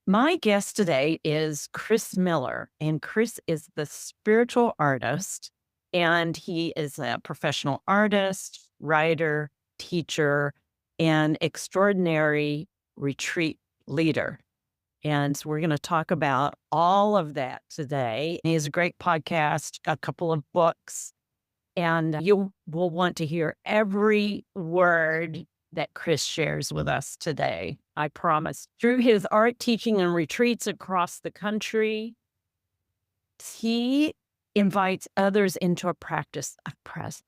My guest today is Chris Miller, and Chris is the spiritual artist, and he is a professional artist, writer, teacher, and extraordinary retreat leader. And so we're going to talk about all of that today. He has a great podcast, a couple of books, and you will want to hear every word that Chris shares with us today. I promise. Through his art teaching and retreats across the country, he invites others into a practice of presence.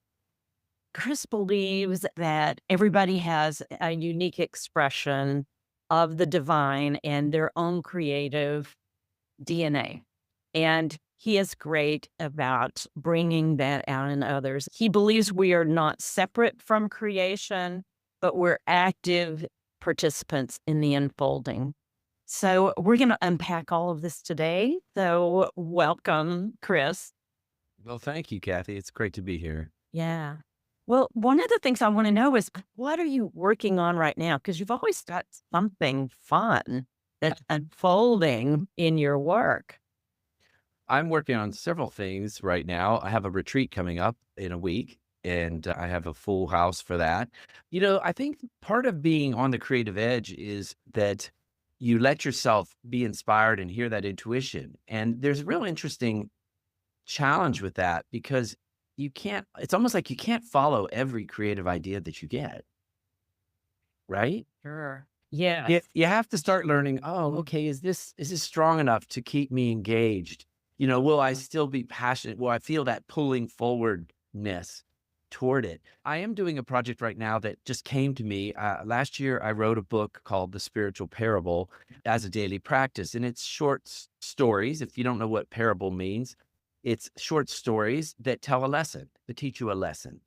Chris believes that everybody has a unique expression of the divine and their own creative DNA. And he is great about bringing that out in others. He believes we are not separate from creation, but we're active participants in the unfolding. So we're going to unpack all of this today. So welcome, Chris. Well, thank you, Kathy. It's great to be here. Yeah. Well, one of the things I want to know is what are you working on right now? Because you've always got something fun that's unfolding in your work. I'm working on several things right now. I have a retreat coming up in a week, and I have a full house for that. I think part of being on the creative edge is that you let yourself be inspired and hear that intuition. And there's a real interesting challenge with that because it's almost like you can't follow every creative idea that you get, right? Sure. You, Yes. you have to start learning, oh, okay, is this strong enough to keep me engaged? Will I still be passionate? Will I feel that pulling forwardness toward it? I am doing a project right now that just came to me. Last year, I wrote a book called The Spiritual Parable as a daily practice, and it's short stories. If you don't know what parable means, it's short stories that tell a lesson, that teach you a lesson.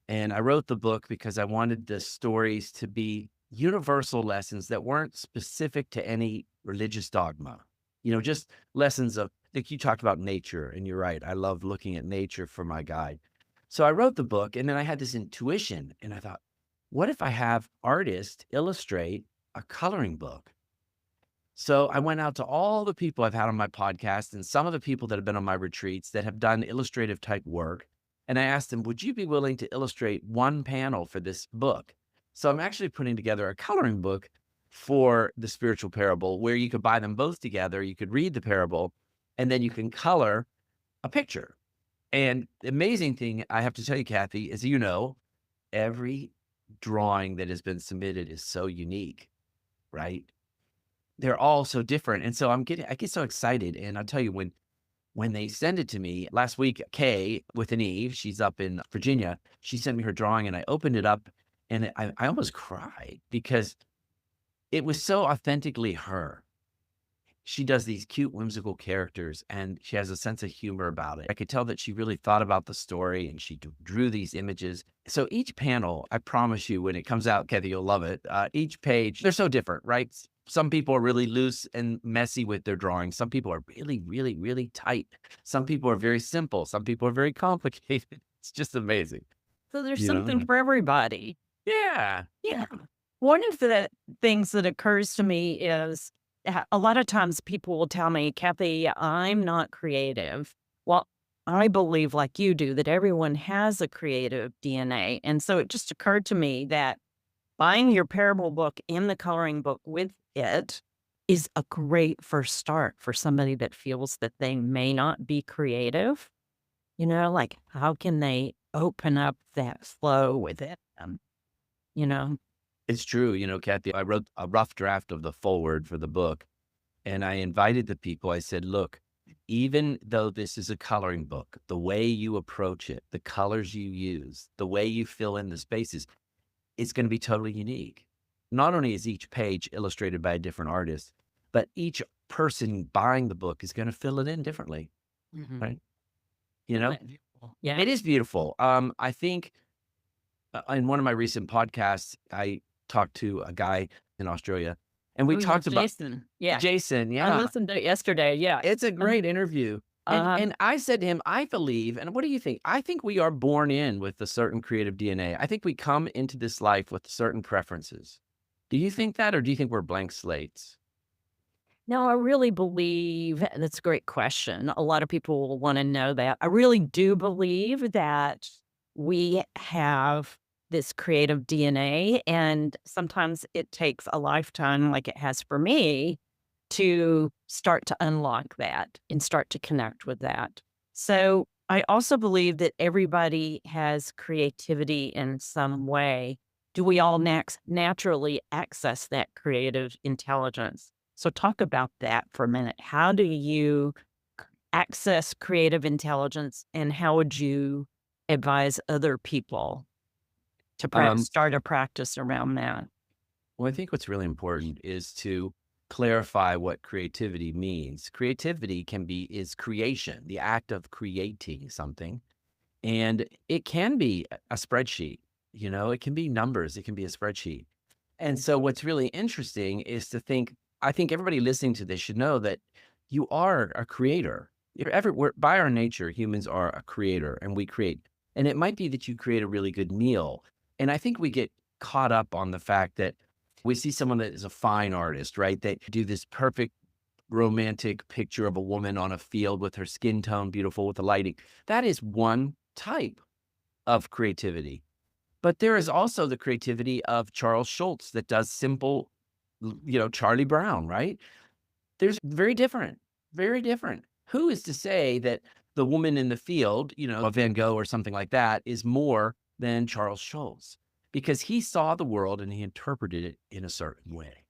And I wrote the book because I wanted the stories to be universal lessons that weren't specific to any religious dogma. Just lessons of, like you talked about nature, and you're right. I love looking at nature for my guide. So I wrote the book, and then I had this intuition, and I thought, what if I have artists illustrate a coloring book? So I went out to all the people I've had on my podcast and some of the people that have been on my retreats that have done illustrative type work. And I asked them, would you be willing to illustrate one panel for this book? So I'm actually putting together a coloring book for the spiritual parable where you could buy them both together. You could read the parable and then you can color a picture. And the amazing thing I have to tell you, Kathy, is, every drawing that has been submitted is so unique, right? They're all so different. And so I get so excited. And I'll tell you, when they send it to me last week, Kay with an E, she's up in Virginia, she sent me her drawing and I opened it up and I almost cried because it was so authentically her. She does these cute, whimsical characters and she has a sense of humor about it. I could tell that she really thought about the story and she drew these images. So each panel, I promise you, when it comes out, Kathy, you'll love it. Each page, they're so different, right? Some people are really loose and messy with their drawings. Some people are really, really, really tight. Some people are very simple. Some people are very complicated. It's just amazing. So there's You know? something for everybody. Yeah. Yeah. One of the things that occurs to me is a lot of times people will tell me, Kathy, I'm not creative. Well, I believe, like you do, that everyone has a creative DNA. And so it just occurred to me that buying your parable book and the coloring book with it is a great first start for somebody that feels that they may not be creative. Like how can they open up that flow with it? You know? It's true. Kathy, I wrote a rough draft of the foreword for the book and I invited the people. I said, look, even though this is a coloring book, the way you approach it, the colors you use, the way you fill in the spaces, it's going to be totally unique. Not only is each page illustrated by a different artist, but each person buying the book is going to fill it in differently, Mhm. right? You know, Yeah. it is beautiful. I think in one of my recent podcasts, I talked to a guy in Australia and we Oh, yeah, talked about Jason. Yeah. Jason. I Yeah. listened to it yesterday. Yeah. It's a great interview. And Uh-huh. and I said to him, I believe, and what do you think? I think we are born in with a certain creative DNA. I think we come into this life with certain preferences. Do you think that, or do you think we're blank slates? No, I really believe that's a great question. A lot of people will want to know that. I really do believe that we have this creative DNA, and sometimes it takes a lifetime, like it has for me, to start to unlock that and start to connect with that. So I also believe that everybody has creativity in some way. Do we all naturally access that creative intelligence? So talk about that for a minute. How do you access creative intelligence, and how would you advise other people to Um, start a practice around that? well, I think what's really important is to clarify what creativity means. Creativity is creation, the act of creating something. And it can be a spreadsheet, it can be numbers, it can be a spreadsheet. And so what's really interesting is to think, I think everybody listening to this should know that you are a creator. By our nature, humans are a creator and we create. And it might be that you create a really good meal. And I think we get caught up on the fact that we see someone that is a fine artist, right? They do this perfect romantic picture of a woman on a field with her skin tone beautiful with the lighting. That is one type of creativity. But there is also the creativity of Charles Schultz that does simple, Charlie Brown, right? There's very different, very different. Who is to say that the woman in the field, a Van Gogh or something like that, is more than Charles Schultz? Because he saw the world and he interpreted it in a certain way.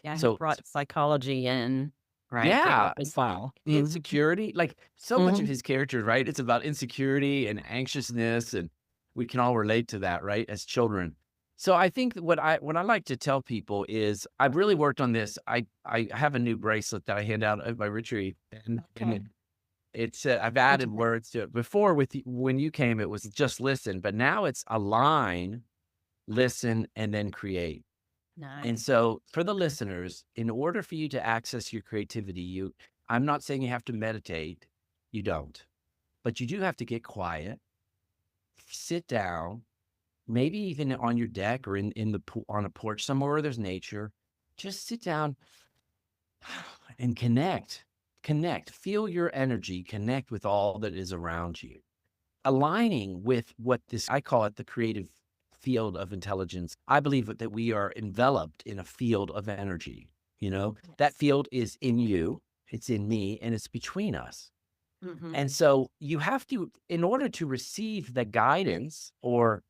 Yeah, he So, brought psychology in, right, to yeah, help as well. insecurity, like so much of Mhm. his characters, right? It's about insecurity and anxiousness, and we can all relate to that, right? As children. So I think what I like to tell people is I've really worked on this. I have a new bracelet that I hand out at my retreat, and Okay. it's I've added words to it. Before when you came, it was just listen, but now it's align, listen, and then create. And Nice. so for the listeners, in order for you to access your creativity, I'm not saying you have to meditate. You don't. But you do have to get quiet, sit down, maybe even on your deck or on a porch somewhere where there's nature. Just sit down and connect. Connect. Feel your energy, connect with all that is around you. Aligning with what this, I call it the creative field of intelligence. I believe that we are enveloped in a field of energy. That Yes. field is in you, it's in me, and it's between us. Mhm. And so you have to, in order to receive the guidance or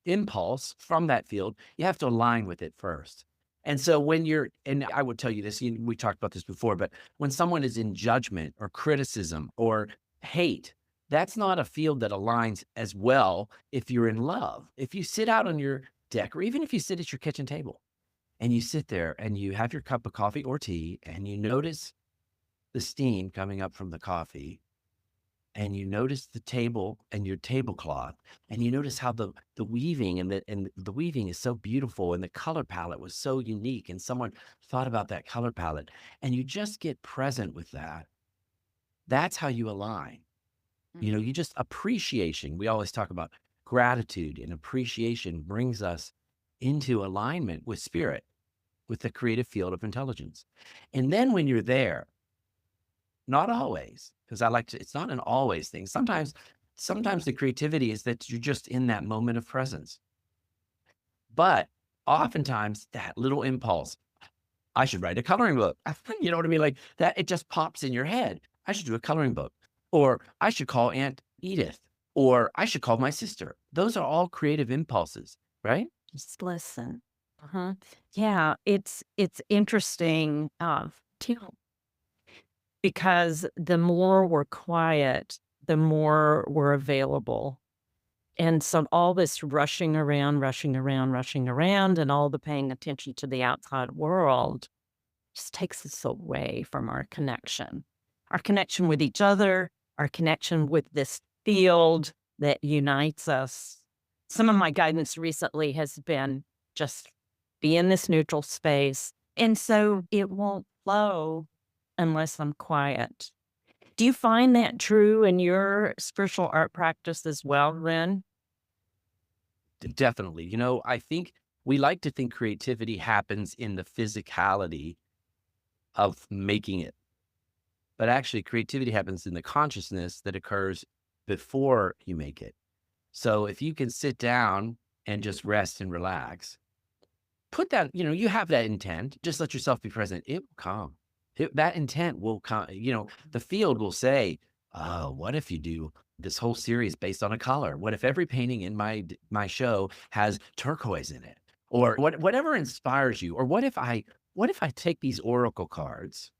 impulse from that field, you have to align with it first. And so and I would tell you this, we talked about this before, but when someone is in judgment or criticism or hate, that's not a field that aligns as well if you're in love. If you sit out on your deck, or even if you sit at your kitchen table and you sit there and you have your cup of coffee or tea and you notice the steam coming up from the coffee, and you notice the table and your tablecloth, and you notice how the weaving and the weaving is so beautiful, and the color palette was so unique, and someone thought about that color palette, and you just get present with that. That's how you align. Mhm. You just appreciation. We always talk about gratitude, and appreciation brings us into alignment with spirit, with the creative field of intelligence. And then when you're there, not always, because it's not an always thing. Sometimes the creativity is that you're just in that moment of presence. But oftentimes that little impulse, I should write a coloring book. You know what I mean? Like that, it just pops in your head. I should do a coloring book, or I should call Aunt Edith, or I should call my sister. Those are all creative impulses, right? Just listen. Uh-huh. Yeah, it's interesting, too, because the more we're quiet, the more we're available. And so all this rushing around, rushing around, rushing around, and all the paying attention to the outside world just takes us away from our connection with each other, our connection with this field that unites us. Some of my guidance recently has been just be in this neutral space. And so it won't flow unless I'm quiet. Do you find that true in your spiritual art practice as well, then? Definitely. I think we like to think creativity happens in the physicality of making it. But actually, creativity happens in the consciousness that occurs before you make it. So if you can sit down and just rest and relax, put that, you have that intent, just let yourself be present. It will come. That intent will come. The field will say, oh, what if you do this whole series based on a color? What if every painting in my show has turquoise in it? Or whatever inspires you. Or what if I take these oracle cards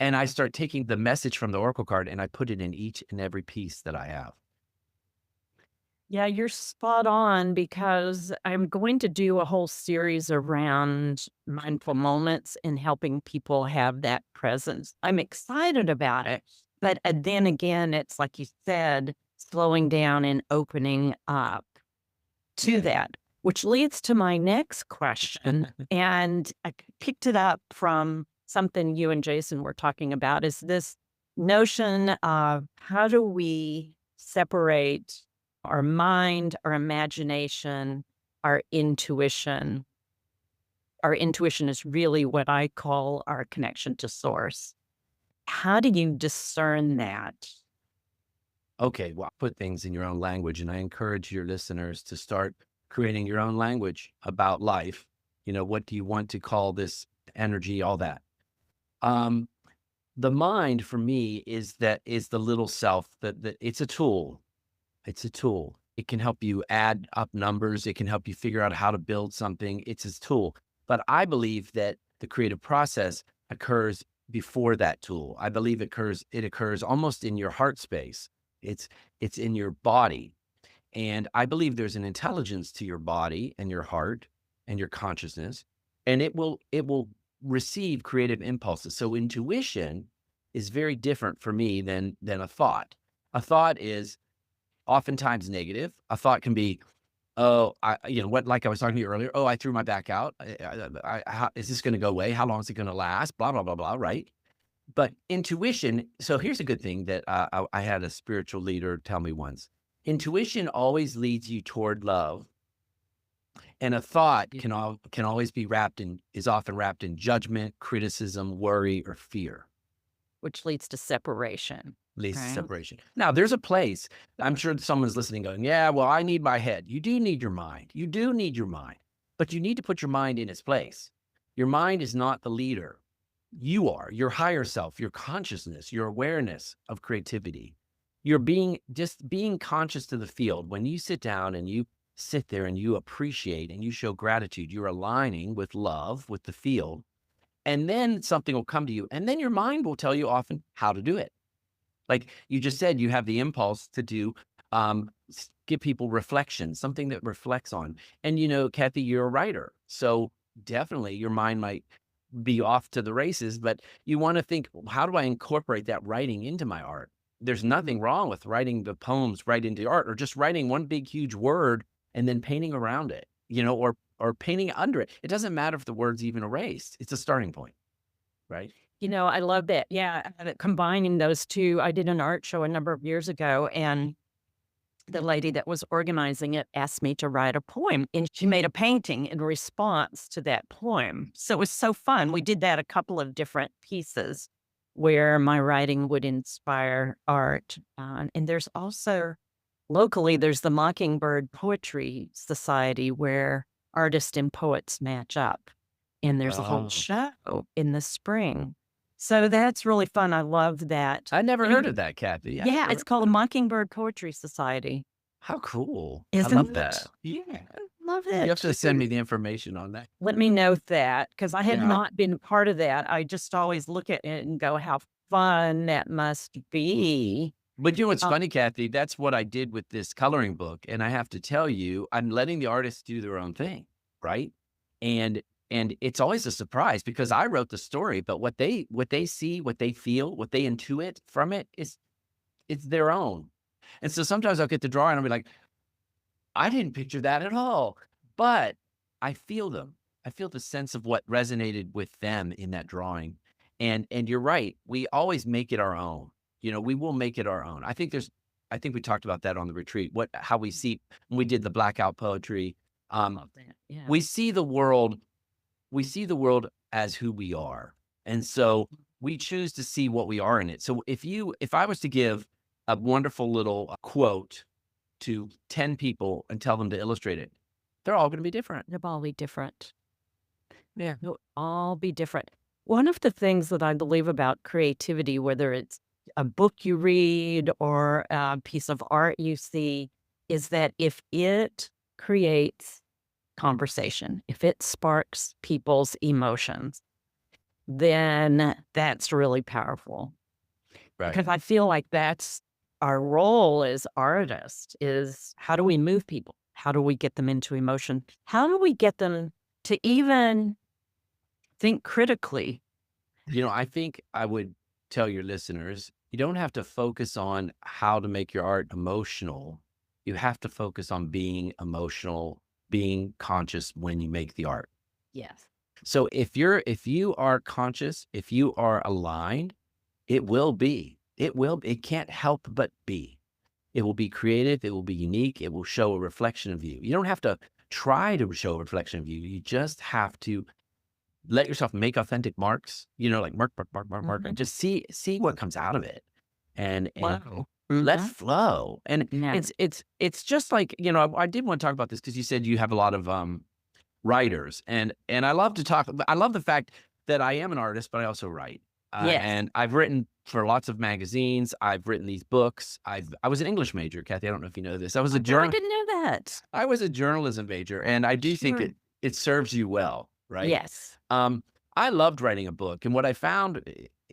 and I start taking the message from the oracle card and I put it in each and every piece that I have? Yeah, you're spot on because I'm going to do a whole series around mindful moments and helping people have that presence. I'm excited about it. But then again, it's like you said, slowing down and opening up to that, which leads to my next question. And I picked it up from something you and Jason were talking about is this notion of how do we separate our mind, our imagination, our intuition. Our intuition is really what I call our connection to source. How do you discern that? Okay, well, put things in your own language, and I encourage your listeners to start creating your own language about life. What do you want to call this energy, all that. Um, the mind for me is the little self that it's a tool. It's a tool. It can help you add up numbers. It can help you figure out how to build something. It's a tool. But I believe that the creative process occurs before that tool. I believe it occurs almost in your heart space. It's in your body. And I believe there's an intelligence to your body and your heart and your consciousness, and it will receive creative impulses. So intuition is very different for me than a thought. A thought is oftentimes negative. A thought can be, oh, what, like I was talking to you earlier. Oh, I threw my back out. How, is this going to go away? How long is it going to last? Blah, blah, blah, blah. Right. But intuition. So here's a good thing that I had a spiritual leader tell me once. Intuition always leads you toward love. And a thought can always be is often wrapped in judgment, criticism, worry, or fear. Which leads to separation, Leads to right? separation. Now, there's a place, I'm sure someone's listening going, yeah, well, I need my head. You do need your mind. You do need your mind, but you need to put your mind in its place. Your mind is not the leader. You are your higher self, your consciousness, your awareness of creativity. You're just being conscious to the field. When you sit down and you sit there and you appreciate and you show gratitude, you're aligning with love, with the field. And then something will come to you. And then your mind will tell you often how to do it. Like you just said, you have the impulse to do, give people reflection, something that reflects on. And, Kathy, you're a writer. So definitely your mind might be off to the races, but you want to think, well, how do I incorporate that writing into my art? There's nothing wrong with writing the poems right into art or just writing one big, huge word and then painting around it, or painting under it. It doesn't matter if the word's even erased. It's a starting point, right? I love that. Yeah, combining those two. I did an art show a number of years ago, and the lady that was organizing it asked me to write a poem, and she made a painting in response to that poem. So it was so fun. We did that a couple of different pieces where my writing would inspire art. And there's also locally, there's the Mockingbird Poetry Society where artists and poets match up. And there's a whole Oh, show in the spring. So that's really fun. I love that. I never heard And of that, Kathy. yeah, it's called a Mockingbird Poetry Society. How cool. I love Isn't that. it? Yeah, love You have it. to send me the information on that. Let me know that because I had Yeah. not been part of that. I just always look at it and go, how fun that must be. But what's Uh, funny, Kathy? That's what I did with this coloring book. And I have to tell you, I'm letting the artists do their own thing, right? And it's always a surprise because I wrote the story, but what they see, what they feel, what they intuit from it is it's their own. And so sometimes I'll get the drawing and I'll be like, I didn't picture that at all. But I feel them. I feel the sense of what resonated with them in that drawing. And you're right. We always make it our own. We will make it our own. I think we talked about that on the retreat. How we see when we did the blackout poetry. love that. Yeah. We see the world as who we are. And so we choose to see what we are in it. So if I was to give a wonderful little quote to 10 people and tell them to illustrate it, they're all going to be different. They'll all be different. Yeah. They'll all be different. One of the things that I believe about creativity, whether it's a book you read or a piece of art you see, is that if it creates conversation, if it sparks people's emotions, then that's really powerful. Right. Because I feel like that's our role as artists is how do we move people? How do we get them into emotion? How do we get them to even think critically? I think I would tell your listeners, you don't have to focus on how to make your art emotional. You have to focus on being emotional, being conscious when you make the art. Yes. So if you are conscious, if you are aligned, it will be. It can't help but be. It will be creative, it will be unique, it will show a reflection of you. You don't have to try to show a reflection of you. You just have to let yourself make authentic marks, like mark, and just see what comes out of it. And Wow. let Mhm. flow. And Yeah. it's just like, I did want to talk about this because you said you have a lot of writers, and I love to talk. I love the fact that I am an artist, but I also write. Yes. And I've written for lots of magazines. I've written these books. I was an English major, Kathy. I don't know if you know this. I was a Oh, I didn't know that. I was a journalism major, and I do think Sure. it serves you well, right? Yes. Um, I loved writing a book, and what I found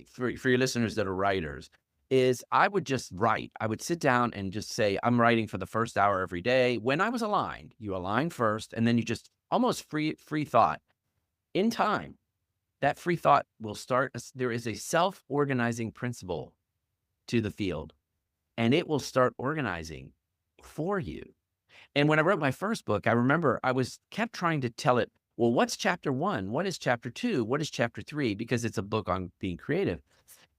for your listeners that are writers is I would just write. I would sit down and just say, I'm writing for the first hour every day. When I was aligned, you align first, and then you just almost free thought. In time, that free thought will start. There is a self-organizing principle to the field, and it will start organizing for you. And when I wrote my first book, I remember I kept trying to tell it, well, what's chapter 1? What is chapter 2? What is chapter 3? Because it's a book on being creative.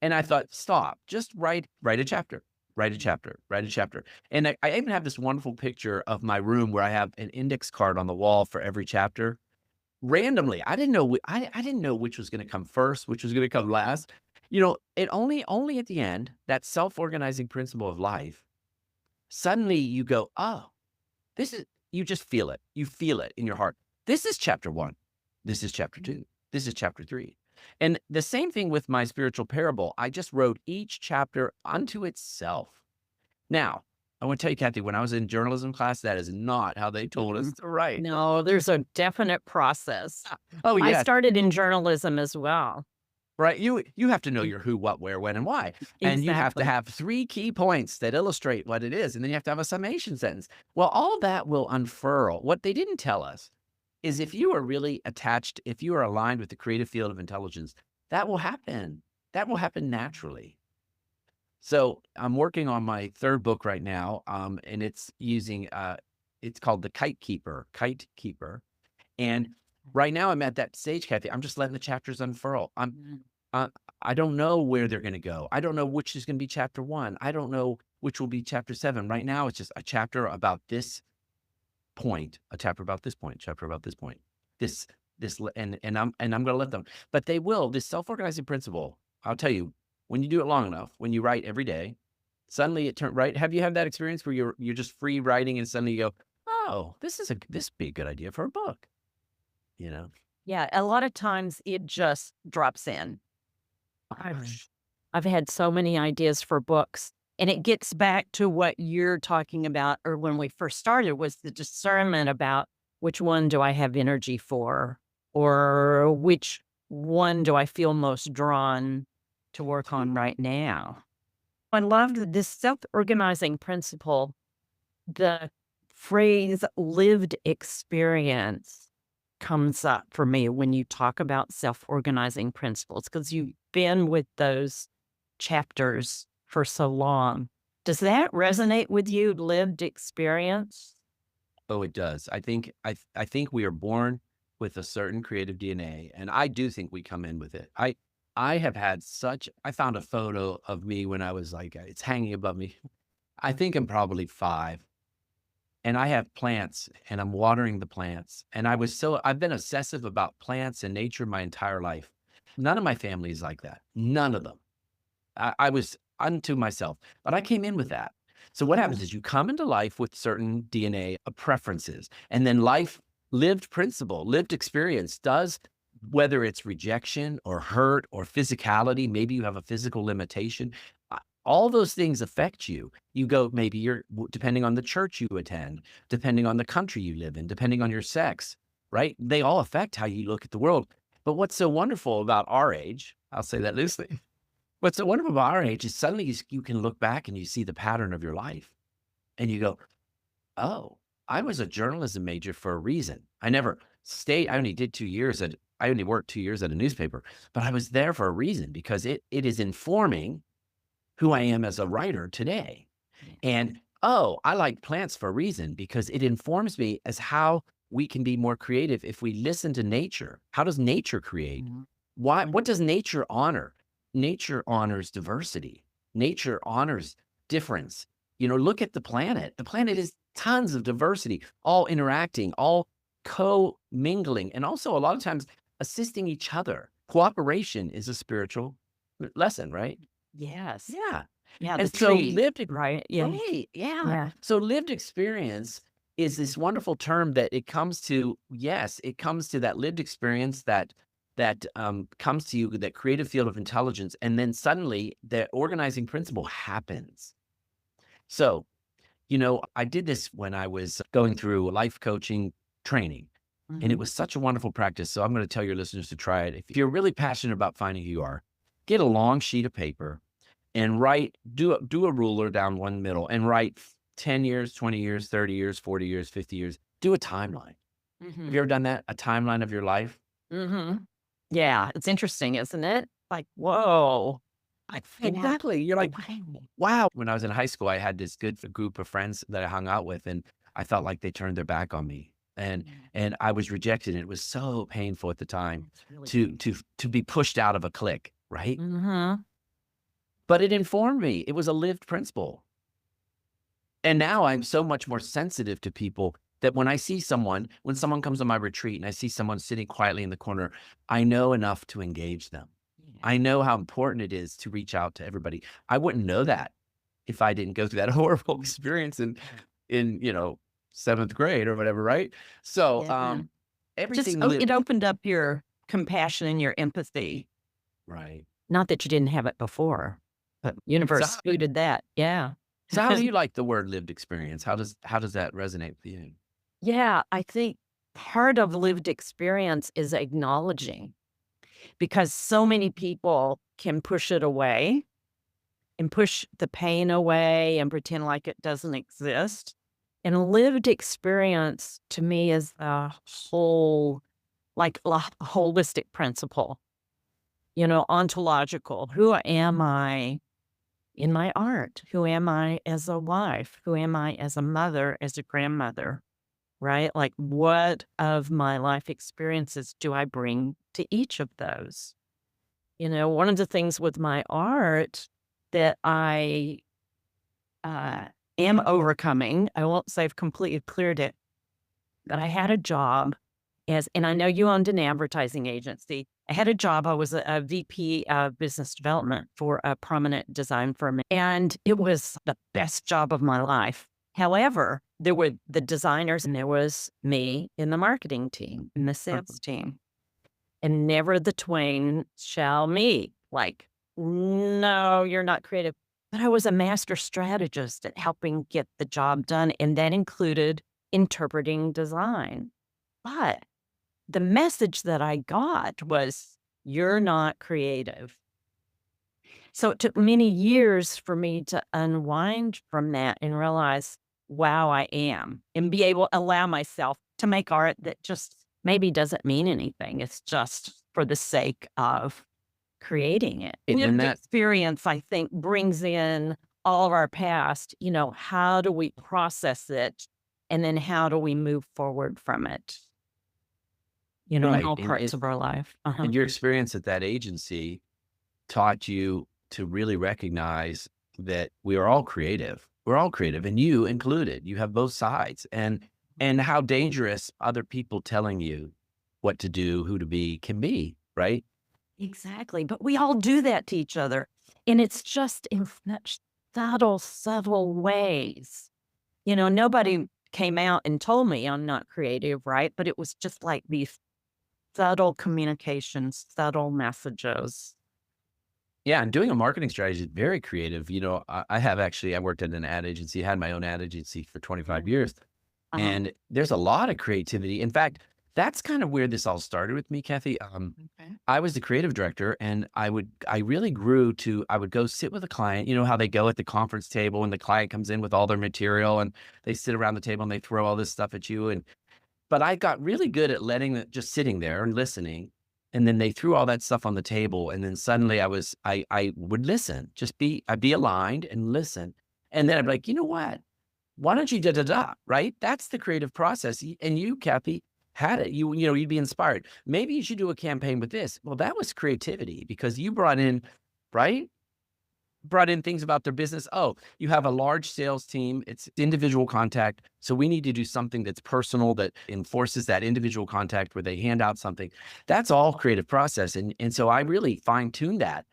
And I thought, stop, just write a chapter, write a chapter, write a chapter. And I even have this wonderful picture of my room where I have an index card on the wall for every chapter. Randomly, I didn't know I didn't know which was going to come first, which was going to come last. It only at the end, that self-organizing principle of life, suddenly you go, oh, you just feel it. You feel it in your heart. This is chapter 1. This is chapter 2. This is chapter 3. And the same thing with my spiritual parable. I just wrote each chapter unto itself. Now, I want to tell you, Kathy, when I was in journalism class, that is not how they told us to write. No, there's a definite process. Oh, I yes. started in journalism as well. Right. You have to know your who, what, where, when, and why. And you have to Exactly. have 3 key points that illustrate what it is. And then you have to have a summation sentence. Well, all that will unfurl. What they didn't tell us is if you are really attached, if you are aligned with the creative field of intelligence, that will happen. That will happen naturally. So I'm working on my 3rd book right now. And it's using, it's called The Kite Keeper. And right now I'm at that stage, Kathy. I'm just letting the chapters unfurl. I don't know where they're going to go. I don't know which is going to be chapter 1. I don't know which will be chapter 7. Right now, it's just a chapter about this point, a chapter about this point, chapter about this point. And I'm going to let them. But they will. This self-organizing principle. I'll tell you, when you do it long enough, when you write every day, suddenly it turns right. Have you had that experience where you're just free writing and suddenly you go, oh, this would be a good idea for a book. Yeah, a lot of times it just drops in. I've had so many ideas for books, and it gets back to what you're talking about, or when we first started, was the discernment about which one do I have energy for, or which one do I feel most drawn to work on right now. I loved this self-organizing principle, the phrase lived experience comes up for me when you talk about self-organizing principles because you've been with those chapters for so long. Does that resonate with you, lived experience? Oh, it does. I think we are born with a certain creative DNA, and I do think we come in with it. I have had I found a photo of me when I was like, it's hanging above me. I think I'm probably 5. and I have plants and I'm watering the plants. And I've been obsessive about plants and nature my entire life. None of my family is like that. None of them. I was unto myself, but I came in with that. So what happens is you come into life with certain DNA of preferences, and then life, lived principle, lived experience does, whether it's rejection or hurt or physicality, maybe you have a physical limitation, all those things affect you. You go, maybe depending on the church you attend, depending on the country you live in, depending on your sex, right? They all affect how you look at the world. But what's so wonderful about our age, I'll say that loosely, what's so wonderful about our age is suddenly you can look back and you see the pattern of your life and you go, oh, I was a journalism major for a reason. I never stayed. I only worked 2 years at a newspaper, but I was there for a reason because it is informing who I am as a writer today. And, oh, I like plants for a reason because it informs me as how we can be more creative if we listen to nature. How does nature create? What does nature honor? Nature honors diversity. Nature honors difference. Look at the planet. The planet is tons of diversity, all interacting, all co-mingling, and also a lot of times assisting each other. Cooperation is a spiritual lesson, right? Yes. Yeah. Yeah. And The so tree, lived right? Yeah. Right. Yeah. Yeah. So lived experience is this wonderful term that it comes to that lived experience that comes to you, that creative field of intelligence, and then suddenly the organizing principle happens. So, I did this when I was going through life coaching training, and it was such a wonderful practice. So I'm going to tell your listeners to try it. If you're really passionate about finding who you are, get a long sheet of paper and do a ruler down one middle and write 10 years, 20 years, 30 years, 40 years, 50 years. Do a timeline. Have you ever done that? A timeline of your life? Yeah. It's interesting, isn't it? Like, whoa. Exactly. You're like, Wow. wow. When I was in high school, I had this good group of friends that I hung out with, and I felt like they turned their back on me. And I was rejected. And it was so painful at the time It's really to be pushed out of a clique, right? Mm-hmm. But it informed me. It was a lived principle. And now I'm so much more sensitive to people that when someone comes on my retreat and I see someone sitting quietly in the corner, I know enough to engage them. I know how important it is to reach out to everybody. I wouldn't know that if I didn't go through that horrible experience in 7th grade or whatever, right? So Yeah. everything It opened up your compassion and your empathy. right. Not that you didn't have it before, but universe booted that. Yeah. So how do you like the word lived experience? How does that resonate with you? Yeah. I think part of lived experience is acknowledging, because so many people can push it away and push the pain away and pretend like it doesn't exist. And lived experience to me is the whole, like holistic principle, ontological. Who am I in my art? Who am I as a wife? Who am I as a mother, as a grandmother? Right? Like, what of my life experiences do I bring to each of those? One of the things with my art that I am overcoming, I won't say I've completely cleared it, but I had a job and I know you owned an advertising agency. I had a job. I was a VP of business development for a prominent design firm, and it was the best job of my life. However, there were the designers and there was me in the marketing team and the sales team, and never the twain shall meet. Like, no, you're not creative. But I was a master strategist at helping get the job done, and that included interpreting design. But the message that I got was, you're not creative. So it took many years for me to unwind from that and realize, wow, I am, and be able to allow myself to make art that just maybe doesn't mean anything. It's just for the sake of creating it. And Lived that experience, I think, brings in all of our past. How do we process it? And then how do we move forward from it? In right. all parts of our life. And your experience at that agency taught you to really recognize that we are all creative. We're all creative, and you included. You have both sides, and how dangerous other people telling you what to do, who to be can be, right? Exactly. But we all do that to each other. And it's just in such subtle, subtle ways. Nobody came out and told me I'm not creative, right? But it was just like these subtle communications, subtle messages. Yeah, and doing a marketing strategy is very creative. I worked at an ad agency, had my own ad agency for 25 Mm. years, Uh-huh. and there's a lot of creativity. In fact, that's kind of where this all started with me, Kathy. Okay. I was the creative director, and I really grew to, I would go sit with a client. You know how they go at the conference table and the client comes in with all their material and they sit around the table and they throw all this stuff at you. But I got really good at letting it, just sitting there and listening. And then they threw all that stuff on the table. And then suddenly I would listen, I'd be aligned and listen. And then I'd be like, you know what? Why don't you da da da, right? That's the creative process. And you, Kathy, had it. You'd be inspired. Maybe you should do a campaign with this. Well, that was creativity because you brought in, right? Brought in things about their business. Oh, you have a large sales team. It's individual contact. So we need to do something that's personal, that enforces that individual contact where they hand out something. That's all creative process. And so I really fine tuned that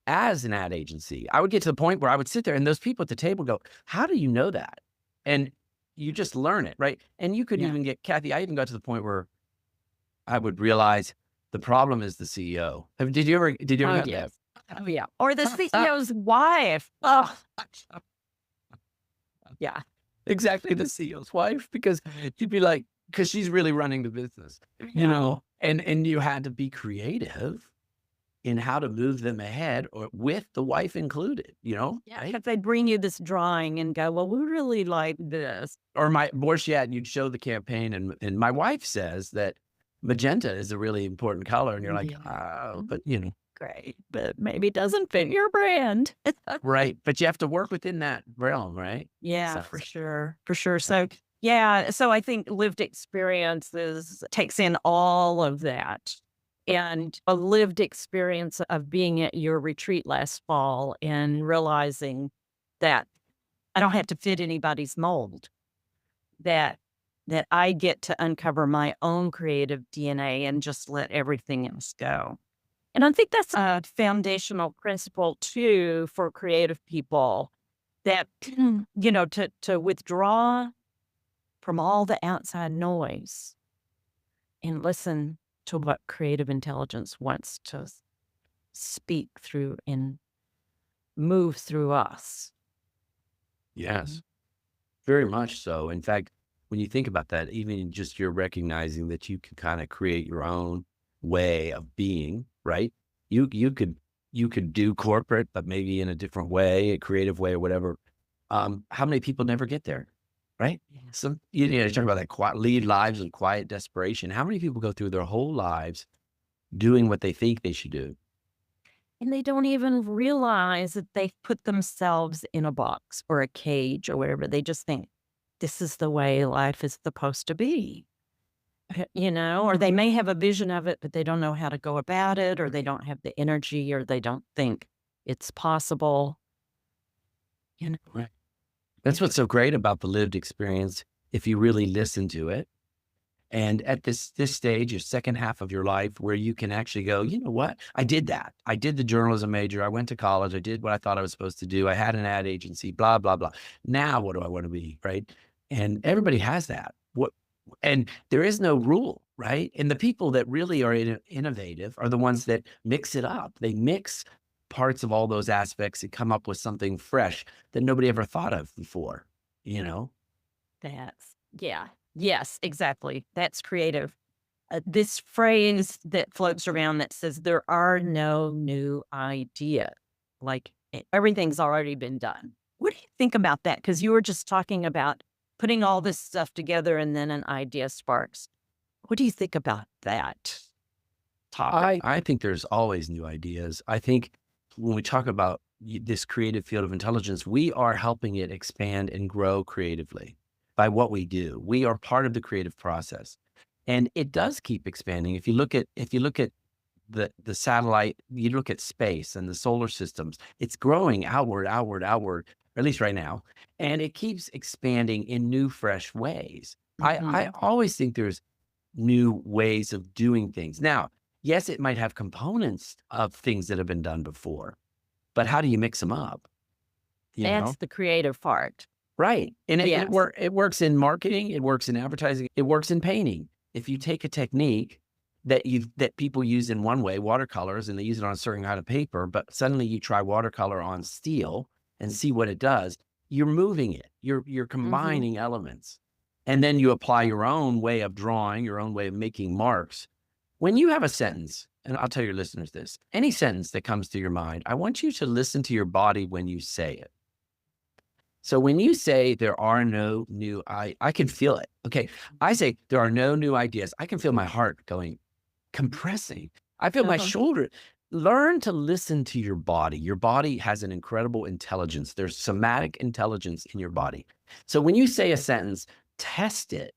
as an ad agency. I would get to the point where I would sit there and those people at the table go, how do you know that? And you just learn it, right? And you could Yeah. even get, Kathy, I even got to the point where I would realize the problem is the CEO. Did you ever Oh, have that? yes. Oh, yeah. Or the CEO's wife. Oh, yeah. Exactly, the CEO's wife, because you'd be like, because she's really running the business, Yeah. and you had to be creative in how to move them ahead, or with the wife included, Yeah. right? Because they bring you this drawing and go, well, we really like this. Or my worse yet, you'd show the campaign, and my wife says that magenta is a really important color, and you're like, Yeah. oh, Mhm. but Great. But maybe it doesn't fit your brand. right, but you have to work within that realm, right? Yeah, So, for sure. For sure. So, yeah. So I think lived experiences takes in all of that. And a lived experience of being at your retreat last fall and realizing that I don't have to fit anybody's mold, that I get to uncover my own creative DNA and just let everything else go. And I think that's a foundational principle too for creative people that, to withdraw from all the outside noise and listen to what creative intelligence wants to speak through and move through us. yes. Very much so. In fact, when you think about that, even just you're recognizing that you can kind of create your own way of being, right? You could do corporate, but maybe in a different way, a creative way or whatever. How many people never get there, right? Yeah. You talk about that quiet, lead lives of quiet desperation. How many people go through their whole lives doing what they think they should do? And they don't even realize that they've put themselves in a box or a cage or whatever. They just think this is the way life is supposed to be. Or they may have a vision of it, but they don't know how to go about it, or they don't have the energy, or they don't think it's possible. Right. That's what's so great about the lived experience. If you really listen to it, and at this stage, your second half of your life, where you can actually go, you know what? I did that. I did the journalism major. I went to college. I did what I thought I was supposed to do. I had an ad agency, blah, blah, blah. Now what do I want to be? Right. And everybody has that. And there is no rule, right? And the people that really are innovative are the ones that mix it up. They mix parts of all those aspects and come up with something fresh that nobody ever thought of before, you know? Yeah. Yes, exactly. That's creative. This phrase that floats around that says there are no new ideas, like everything's already been done. What do you think about that? Because you were just talking about putting all this stuff together and then an idea sparks. What do you think about that topic? I think there's always new ideas. I think when we talk about this creative field of intelligence, we are helping it expand and grow creatively by what we do. We are part of the creative process, and it does keep expanding. If you look at the satellite, you look at space and the solar systems, it's growing outward, outward, outward. or at least right now, and it keeps expanding in new, fresh ways. I Mhm. always think there's new ways of doing things. Now, yes, it might have components of things that have been done before, but how do you mix them up? You That's know? the creative part. Right. And Yes. it works in marketing, it works in advertising, it works in painting. If you take a technique that people use in one way, watercolors, and they use it on a certain kind of paper, but suddenly you try watercolor on steel and see what it does, you're moving it. You're Mhm. combining elements. And then you apply your own way of drawing, your own way of making marks. When you have a sentence, and I'll tell your listeners this, any sentence that comes to your mind, I want you to listen to your body when you say it. So when you say there are no new, I can feel it. Okay. I say there are no new ideas. I can feel my heart going compressing. I feel my Uh-huh. shoulder. Learn to listen to your body. Your body has an incredible intelligence. There's somatic intelligence in your body. So when you say a sentence, test it.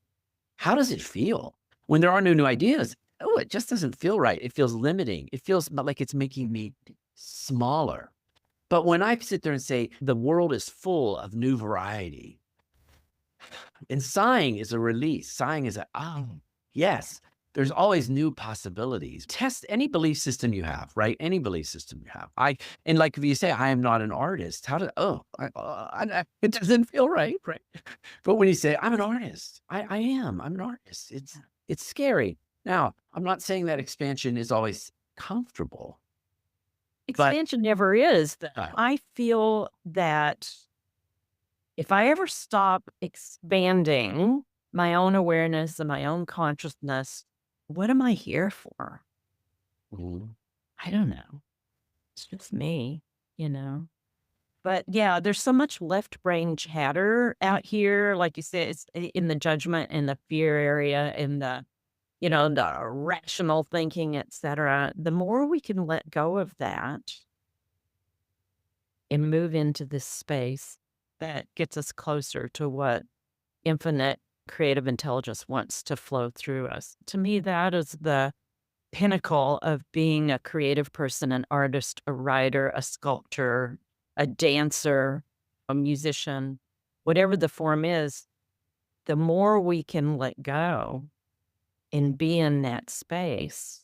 How does it feel? When there are no new ideas, oh, it just doesn't feel right. It feels limiting. It feels like it's making me smaller. But when I sit there and say the world is full of new variety, and sighing is a release. Sighing is a, oh, yes, there's always new possibilities. Test any belief system you have, right? Any belief system you have. And like if you say, I am not an artist, how do, oh, it doesn't feel right, right? But when you say, I'm an artist, I am, I'm an artist, it's scary. Now, I'm not saying that expansion is always comfortable, but Expansion never is, though. uh, I feel that if I ever stop expanding my own awareness and my own consciousness, what am I here for? mhm. I don't know. It's just me, you know? But yeah, there's so much left brain chatter out here. Like you said, it's in the judgment and the fear area and the rational thinking, etc. The more we can let go of that and move into this space that gets us closer to what infinite creative intelligence wants to flow through us. To me, that is the pinnacle of being a creative person, an artist, a writer, a sculptor, a dancer, a musician, whatever the form is, the more we can let go and be in that space.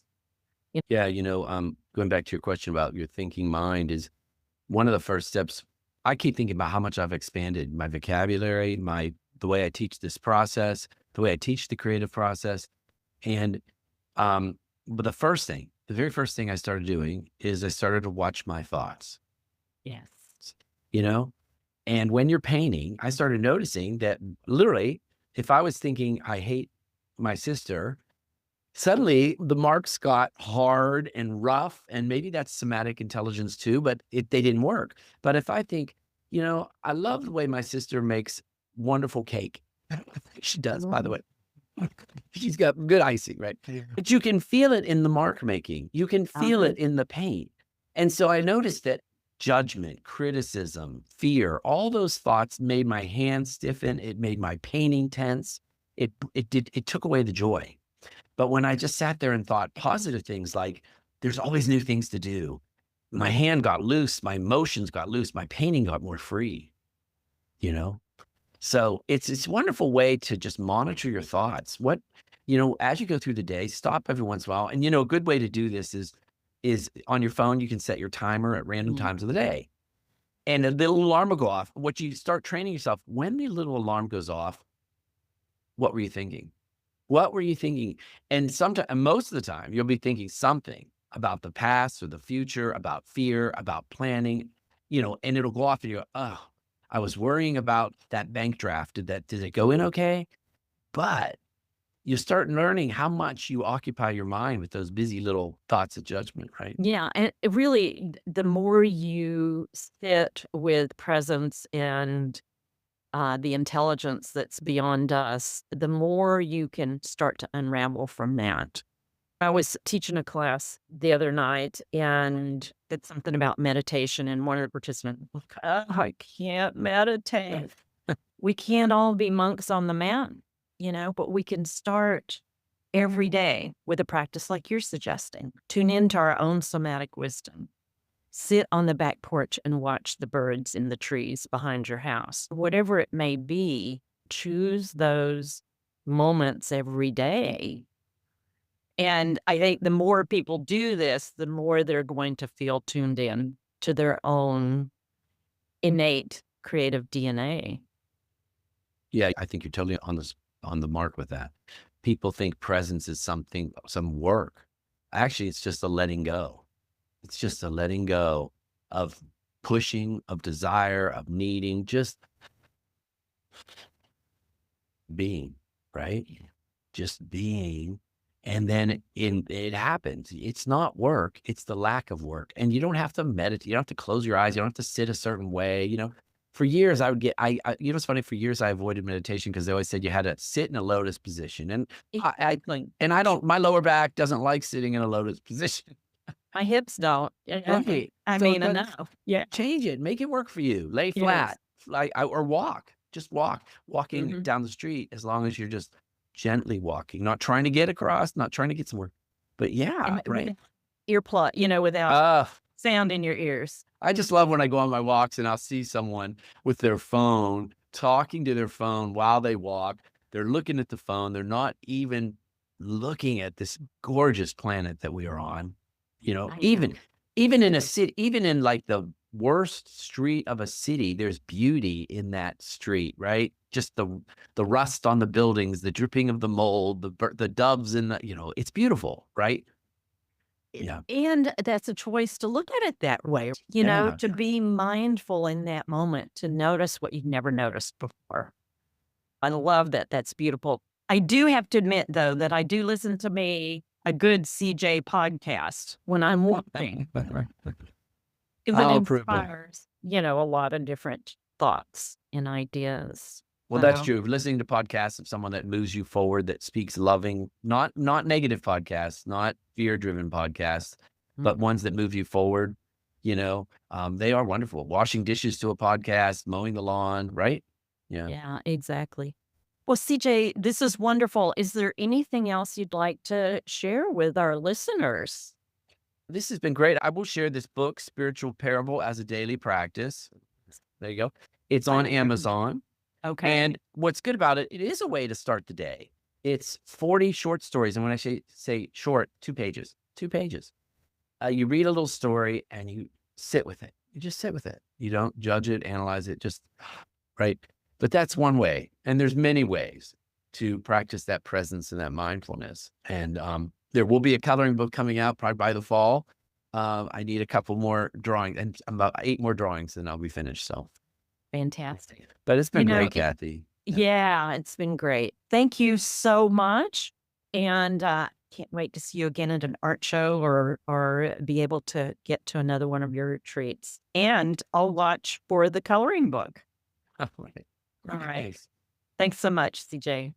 Yeah, going back to your question about your thinking mind is one of the first steps. I keep thinking about how much I've expanded my vocabulary, the way I teach this process, the way I teach the creative process. And but the very first thing I started doing is I started to watch my thoughts, Yes. you know? And when you're painting, I started noticing that literally, if I was thinking I hate my sister, suddenly the marks got hard and rough, and maybe that's somatic intelligence too, but they didn't work. But if I think, I love the way my sister makes wonderful cake. I don't think she does, by the way. She's got good icing, right? Yeah. But you can feel it in the mark making. You can feel Uh-huh. it in the paint. And so I noticed that judgment, criticism, fear, all those thoughts made my hands stiffen. It made my painting tense. It took away the joy. But when I just sat there and thought positive things like, there's always new things to do, my hand got loose, my emotions got loose, my painting got more free, you know? So it's a wonderful way to just monitor your thoughts. As you go through the day, stop every once in a while. And a good way to do this is on your phone, you can set your timer at random Mhm. times of the day. And a little alarm will go off. What you start training yourself, when the little alarm goes off, what were you thinking? What were you thinking? And sometimes, most of the time, you'll be thinking something about the past or the future, about fear, about planning, and it'll go off and you go, oh, I was worrying about that bank draft. Did it go in okay? But you start learning how much you occupy your mind with those busy little thoughts of judgment, right? Yeah, and it really, the more you sit with presence and the intelligence that's beyond us, the more you can start to unravel from that. I was teaching a class the other night and did something about meditation, and one of the participants, was, "Oh, I can't meditate." We can't all be monks on the mountain, but we can start every day with a practice like you're suggesting. Tune into our own somatic wisdom. sit on the back porch and watch the birds in the trees behind your house. Whatever it may be, choose those moments every day. And I think the more people do this, the more they're going to feel tuned in to their own innate creative DNA. Yeah, I think you're totally on the mark with that. People think presence is some work. Actually, it's just a letting go. It's just a letting go of pushing, of desire, of needing, just being, right? Just being. And then it happens. It's not work. It's the lack of work. And you don't have to meditate. You don't have to close your eyes. You don't have to sit a certain way. For years I would get, it's funny, for years I avoided meditation because they always said you had to sit in a lotus position. And my lower back doesn't like sitting in a lotus position. My hips don't. Right. I So mean, then enough. Yeah. change it, make it work for you. Lay Yes. flat, or walk. Just walking Mhm. down the street, as long as you're just gently walking, not trying to get across, not trying to get somewhere. But yeah, And right. earplug, without Uh, sound in your ears. I just love when I go on my walks and I'll see someone with their phone, talking to their phone while they walk. They're looking at the phone. They're not even looking at this gorgeous planet that we are on. I Even in a city, even in like the worst street of a city, there's beauty in that street, right? Just the rust on the buildings, the dripping of the mold, the doves in it's beautiful, right? Yeah. And that's a choice to look at it that way, Yeah. to be mindful in that moment, to notice what you've never noticed before. I love that. That's beautiful. I do have to admit, though, that I do listen to a good CJ podcast when I'm walking. Because it I'll approve it. inspires, a lot of different thoughts and ideas. Well, that's So, true. Listening to podcasts of someone that moves you forward, that speaks loving, not negative podcasts, not fear-driven podcasts, but ones that move you forward, they are wonderful. Washing dishes to a podcast, mowing the lawn, right? Yeah. yeah, exactly. Well, CJ, this is wonderful. Is there anything else you'd like to share with our listeners? This has been great. I will share this book, Spiritual Parable as a Daily Practice. There you go. It's on Amazon. Okay. And what's good about it, it is a way to start the day. It's 40 short stories. And when I say short, 2 pages, 2 pages. You read a little story and you sit with it. You just sit with it. You don't judge it, analyze it, just right. But that's one way. And there's many ways to practice that presence and that mindfulness. And there will be a coloring book coming out probably by the fall. I need a couple more drawings and about 8 more drawings and I'll be finished. So Fantastic. but it's been You know, great, Kathy. Yeah, it's been great. Thank you so much. And can't wait to see you again at an art show or be able to get to another one of your retreats. And I'll watch for the coloring book. All right. All right. Thanks. Thanks so much, CJ.